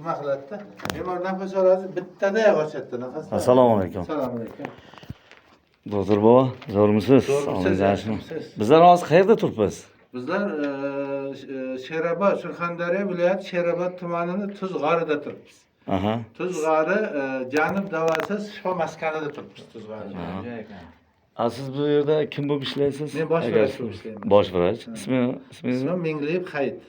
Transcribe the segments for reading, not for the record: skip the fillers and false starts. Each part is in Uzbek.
nima qiladida? Bemor nafas oladi, bittada ochadi nafas. Assalomu alaykum. Assalomu alaykum. Doktor bova, zo'rmisiz? Zo'rmisiz, yaxshimisiz? Bizlar hozir qayerda turibmiz? Bizlar Sherobod, Surxondaryo viloyati Sherobod tumanini Tuz g'orida turibmiz. Aha. Tuz g'ori Janub davasi shifo maskanida turibmiz, Tuz g'ori. Siz bu yerda kim bo'lib ishlaysiz? Men bosh vrach bo'lib ishlayman. Bosh vrach. Ismingiz? Ismim Mingliyev Hayit.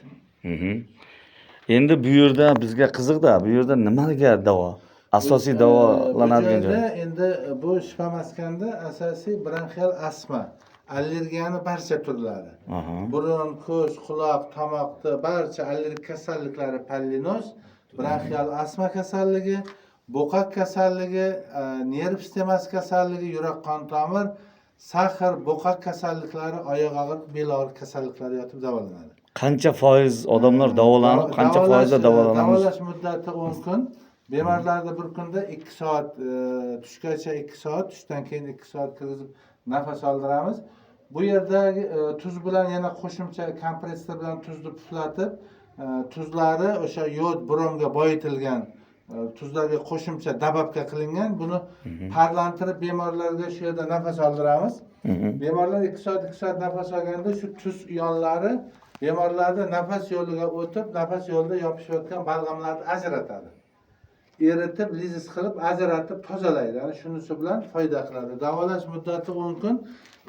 Endi bu yerda bizga qiziqda, bu yerda nimaga davo? Asosiy davolanadigan joy. Endi bu shifo maskanda asosiy bronxial astma, allergiyani barcha turlari. Burun, ko'z, quloq, tomoqda barcha allergik kasalliklari, polinoz, bronxial astma kasalligi, bo'qak kasalligi, nerv sistemasi kasalligi, yurak qon tomir, sahar, bo'qak kasalliklari, oyoq og'riq, bel og'riq kasalliklari yotib davolanadi. Qancha foiz odamlar davolanib, qancha foizda davolanamiz? Davolash muddati 10 kun. Bemorlarda bir kunda 2 soat, tushgacha 2 soat, tushdan keyin 2 soat kirgizib nafas oldiramiz. Bu yerdagi tuz bilan yana qo'shimcha kompressor bilan tuzni puflatib, tuzlari o'sha yod bronga boyitilgan tuzlarga qo'shimcha dababka qilingan. Buni parlantirib bemorlarga shu yerda nafas oldiramiz. Bemorlar 2 soat nafas olganda shu tuz iyonlari bemorlarda nafas yo'liga o'tib, nafas yo'lida yopishayotgan balg'amlarni ajratadi. Eritib, lizis qilib, ajratib tozalaydi. Ya'ni shunisi bilan foyda qiladi. Davolash muddati 10 kun.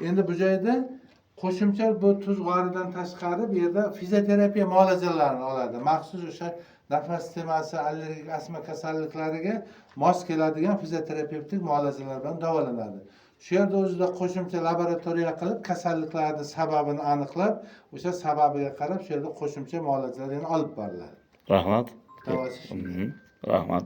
Endi bu joyda qo'shimcha bu tuz g'oridan tashqari bu yerda fizioterapiya muolajalarini oladi. Maxsus o'sha nafas sistemasi, allergik astma kasalliklariga mos keladigan fizioterapevtik muolajalar bilan davolanadi. Shu yerda o'zida qo'shimcha laboratoriya qilib, kasalliklarning sababini aniqlab, o'sha sababiga qarab shu yerda qo'shimcha muolajalar yana olib boriladi. Rahmat. Davolash. Rahmat.